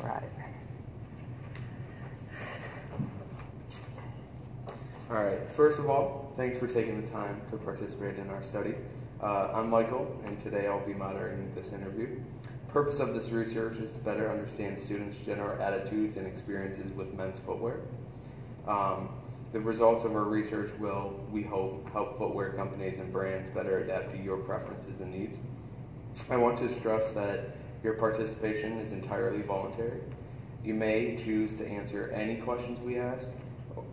right. All right, first of all, thanks for taking the time to participate in our study. I'm Michael, and today I'll be moderating this interview. The purpose of this research is to better understand students' general attitudes and experiences with men's footwear. The results of our research will, we hope, help footwear companies and brands better adapt to your preferences and needs. I want to stress that your participation is entirely voluntary. You may choose to answer any questions we ask,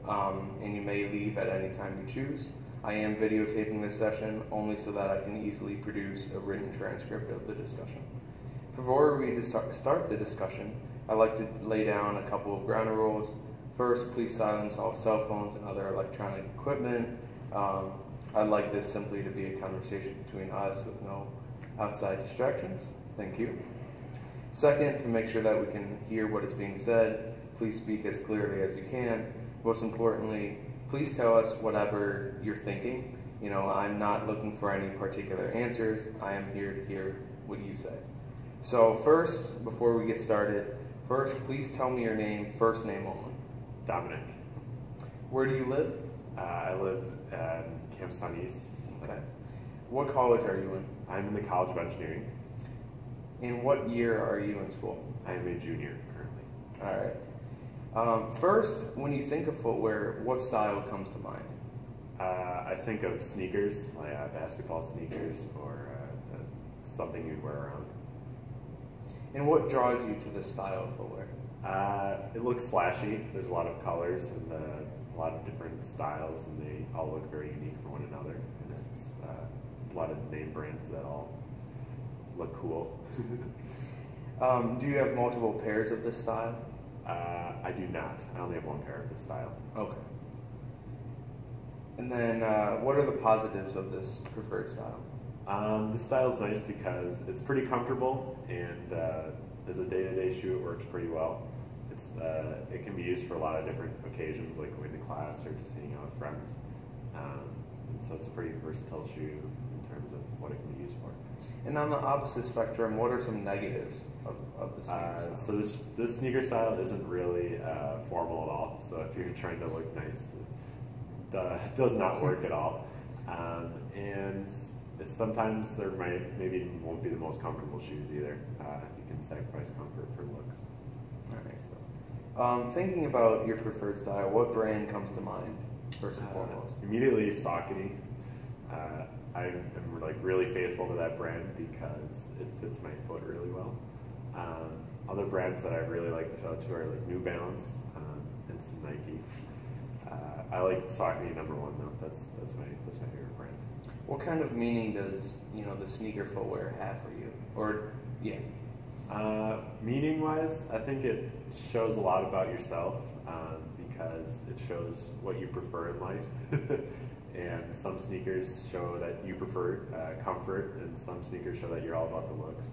and you may leave at any time you choose. I am videotaping this session only so that I can easily produce a written transcript of the discussion. Before we start the discussion, I'd like to lay down a couple of ground rules. First, please silence all cell phones and other electronic equipment. I'd like this simply to be a conversation between us with no outside distractions. Thank you. Second, to make sure that we can hear what is being said, please speak as clearly as you can. Most importantly, please tell us whatever you're thinking. You know, I'm not looking for any particular answers. I am here to hear what you say. So first, before we get started, please tell me your name, first name only. Dominic. Where do you live? I live in Campstown East. Okay. What college are you in? I'm in the College of Engineering. In what year are you in school? I am a junior currently. All right. First, when you think of footwear, what style comes to mind? I think of sneakers, like basketball sneakers, or something you'd wear around. And what draws you to this style of footwear? It looks flashy. There's a lot of colors and a lot of different styles, and they all look very unique for one another. And it's a lot of name brands that all look cool. Do you have multiple pairs of this style? I do not. I only have one pair of this style. Okay. And then, what are the positives of this preferred style? This style is nice because it's pretty comfortable, and as a day-to-day shoe, it works pretty well. It can be used for a lot of different occasions, like going to class or just hanging out with friends. And so it's a pretty versatile shoe in terms of what it can be used for. And on the opposite spectrum, what are some negatives of the sneaker style? So this sneaker style isn't really formal at all. So if you're trying to look nice, it does not work at all. And sometimes maybe won't be the most comfortable shoes either. You can sacrifice comfort for looks. All right. So, thinking about your preferred style, what brand comes to mind first and foremost? Immediately, Saucony. I'm like really faithful to that brand because it fits my foot really well. Other brands that I really like to shout to are like New Balance and some Nike. I like Saucony #1 though. That's my favorite brand. What kind of meaning does the sneaker footwear have for you? Or yeah. Meaning-wise, I think it shows a lot about yourself because it shows what you prefer in life. And some sneakers show that you prefer comfort, and some sneakers show that you're all about the looks.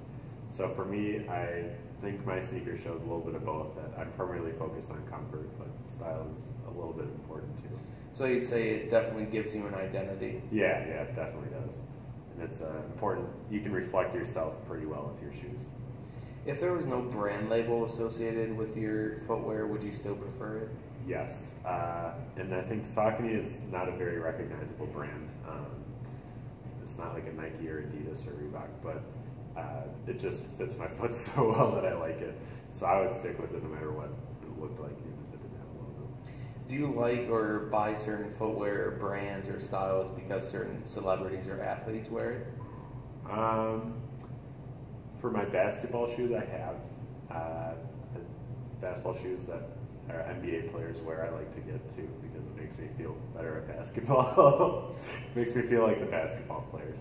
So for me, I think my sneaker shows a little bit of both. That I'm primarily focused on comfort, but style is a little bit important too. So you'd say it definitely gives you an identity? Yeah, it definitely does. And it's important. You can reflect yourself pretty well with your shoes. If there was no brand label associated with your footwear, would you still prefer it? Yes, and I think Saucony is not a very recognizable brand. It's not like a Nike or Adidas or Reebok, but it just fits my foot so well that I like it. So I would stick with it no matter what it looked like, even if it didn't have a logo. Do you like or buy certain footwear brands or styles because certain celebrities or athletes wear it? For my basketball shoes, I have basketball shoes that NBA players wear. I like to get too because it makes me feel better at basketball. It makes me feel like the basketball players.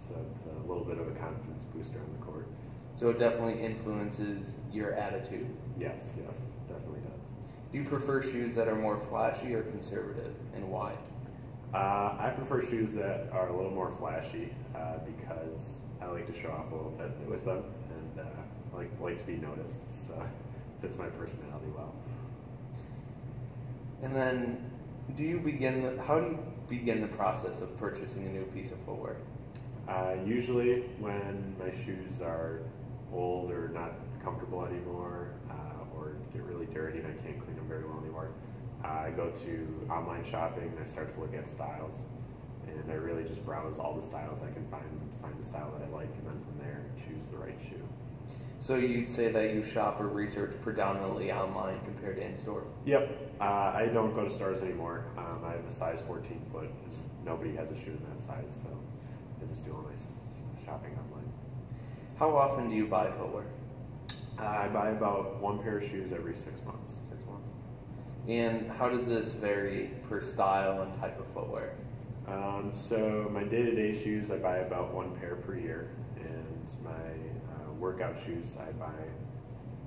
So it's a little bit of a confidence booster on the court. So it definitely influences your attitude? Yes, definitely does. Do you prefer shoes that are more flashy or conservative, and why? I prefer shoes that are a little more flashy because I like to show off a little bit with them, and I like to be noticed. So it fits my personality well. And then, how do you begin the process of purchasing a new piece of footwear? Usually when my shoes are old or not comfortable anymore, or get really dirty and I can't clean them very well anymore, I go to online shopping and I start to look at styles, and I really just browse all the styles I can find the style that I like, and then from there choose the right shoe. So you'd say that you shop or research predominantly online compared to in-store? Yep. I don't go to stores anymore. I have a size 14 foot, and nobody has a shoe in that size, so I just do all my shopping online. How often do you buy footwear? I buy about one pair of shoes every 6 months. 6 months. And how does this vary per style and type of footwear? So my day-to-day shoes, I buy about one pair per year, and my workout shoes I buy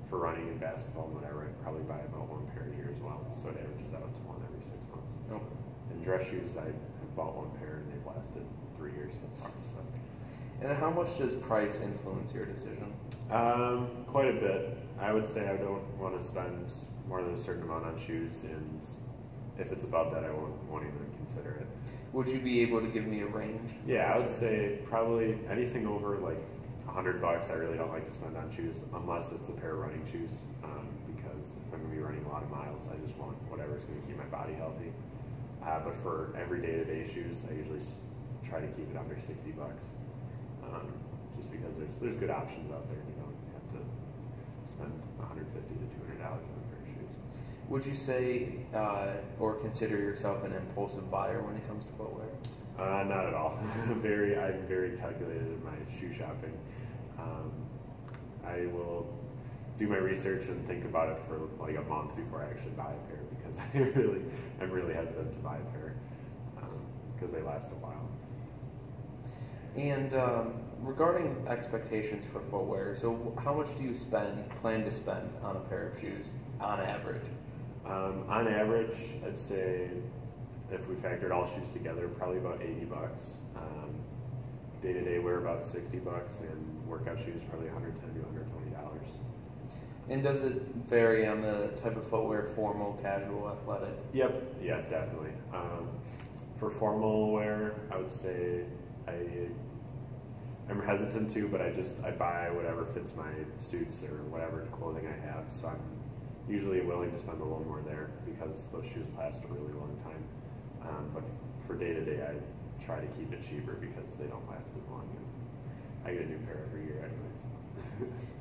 for running and basketball and whatever, I probably buy about one pair a year as well, so it averages out to one every 6 months. Okay. And dress shoes, I have bought one pair and they've lasted 3 years so far. So. And how much does price influence your decision? Quite a bit. I would say I don't want to spend more than a certain amount on shoes, and if it's above that, I won't even consider it. Would you be able to give me a range? Yeah, I would say probably anything over like $100. I really don't like to spend on shoes unless it's a pair of running shoes, because if I'm going to be running a lot of miles, I just want whatever's going to keep my body healthy. But for every day-to-day shoes, I usually try to keep it under $60, just because there's good options out there. You don't have to spend $150 to $200 on a pair of shoes. Would you say or consider yourself an impulsive buyer when it comes to footwear? Not at all. I'm very calculated in my shoe shopping. I will do my research and think about it for like a month before I actually buy a pair, because I'm really hesitant to buy a pair because they last a while. And regarding expectations for footwear, so how much do you plan to spend on a pair of shoes on average? On average, I'd say if we factored all shoes together, probably about $80. Day-to-day wear about $60, and workout shoes probably $110 to $120. And does it vary on the type of footwear, formal, casual, athletic? Yep, yeah, definitely. For formal wear, I would say I'm hesitant to, but I buy whatever fits my suits or whatever clothing I have, so I'm usually willing to spend a little more there because those shoes last a really long time. But for day-to-day, I try to keep it cheaper because they don't last as long. And I get a new pair every year anyways.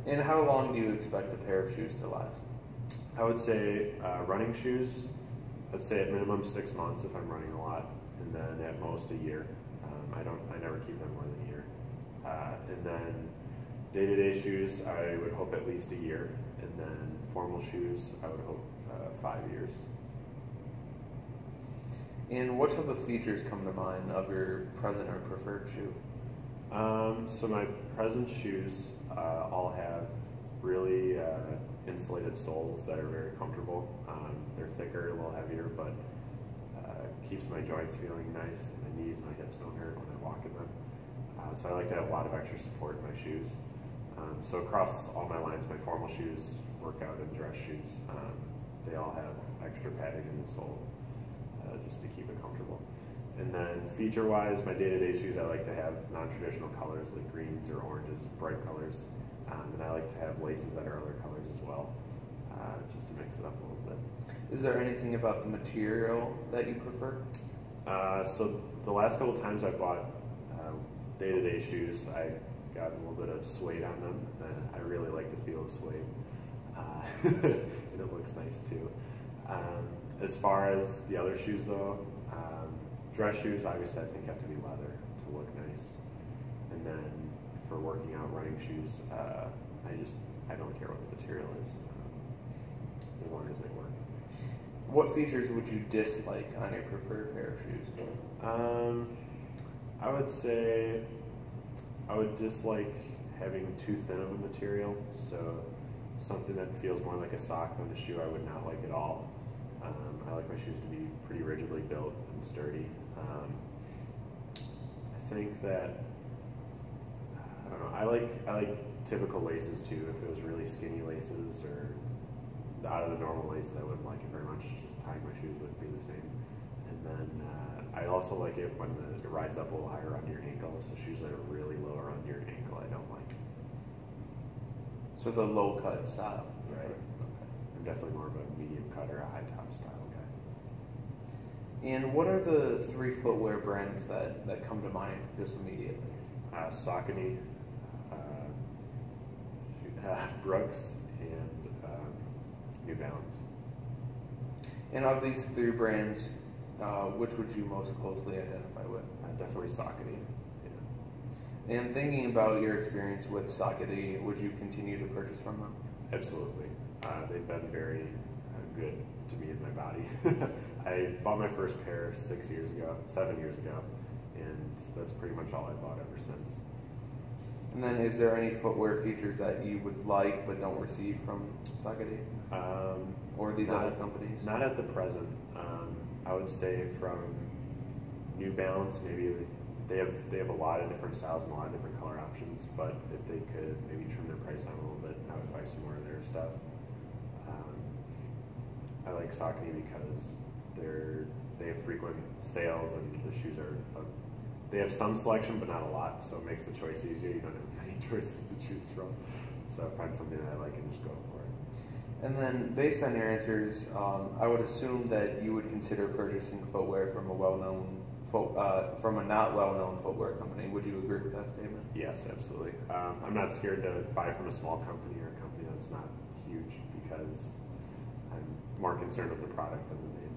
And how long do you expect a pair of shoes to last? I would say running shoes, I'd say at minimum 6 months if I'm running a lot, and then at most a year. I never keep them more than a year. And then day-to-day shoes, I would hope at least a year, and then formal shoes, I would hope 5 years. And what type of features come to mind of your present or preferred shoe? So my present shoes all have really insulated soles that are very comfortable. They're thicker, a little heavier, but keeps my joints feeling nice. My knees, my hips don't hurt when I walk in them. So I like to have a lot of extra support in my shoes. So across all my lines, my formal shoes, workout and dress shoes, they all have extra padding in the sole just to keep it comfortable. And then feature-wise, my day-to-day shoes, I like to have non-traditional colors like greens or oranges, bright colors. And I like to have laces that are other colors as well, just to mix it up a little bit. Is there anything about the material that you prefer? So the last couple times I bought day-to-day shoes, I got a little bit of suede on them. I really like the feel of suede. And it looks nice too. As far as the other shoes though, dress shoes obviously I think have to be leather to look nice. And then for working out, running shoes, I don't care what the material is, as long as they work. What features would you dislike on your preferred pair of shoes? I would say I would dislike having too thin of a material, so something that feels more like a sock than a shoe I would not like at all. I like my shoes to be pretty rigidly built and sturdy. I think that, I don't know, I like typical laces too. If it was really skinny laces or out of the normal laces, I wouldn't like it very much. Just tying my shoes wouldn't be the same. And then I also like it when it rides up a little higher on your ankle, so shoes that are really low around your ankle I don't like. So the low cut style. Right. Okay. I'm definitely more of a medium cut or a high top style guy. And what are the 3 footwear brands that come to mind just immediately? Saucony, Brooks, and New Balance. And of these 3 brands, which would you most closely identify with? Definitely Saucony. Yeah. And thinking about your experience with Saucony, would you continue to purchase from them? Absolutely. They've been very good to me in my body. I bought my first pair 7 years ago, and that's pretty much all I bought ever since. And then is there any footwear features that you would like but don't receive from Saucony? Or these other companies? Not at the present. I would say from New Balance, maybe they have a lot of different styles and a lot of different color options, but if they could maybe trim their price down a little bit, I would buy some more of their stuff. I like Saucony because they have frequent sales and the shoes they have some selection but not a lot, so it makes the choice easier. You don't have many choices to choose from. So find something that I like and just go for it. And then based on your answers, I would assume that you would consider purchasing footwear from a not well-known footwear company. Would you agree with that statement? Yes, absolutely. I'm not scared to buy from a small company or a company that's not huge because I'm more concerned with the product than the name.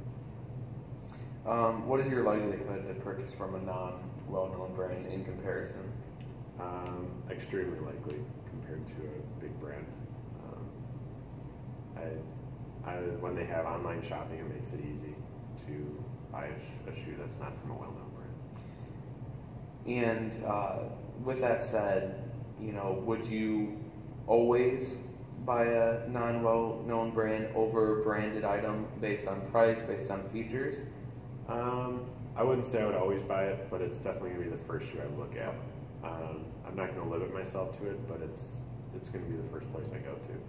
What is your likelihood to purchase from a non-well-known brand in comparison? Extremely likely compared to a big brand. When they have online shopping, it makes it easy to buy a shoe that's not from a well-known brand. And with that said, would you always buy a non-well-known brand over a branded item based on price, based on features? I wouldn't say I would always buy it, but it's definitely going to be the first shoe I would look at. I'm not going to limit myself to it, but it's going to be the first place I go to.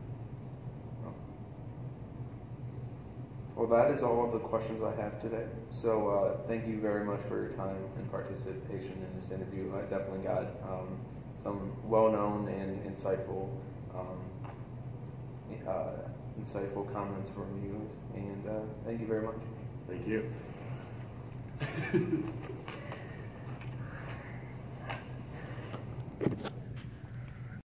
Well, that is all of the questions I have today. So thank you very much for your time and participation in this interview. I definitely got some well-known and insightful comments from you, and thank you very much. Thank you.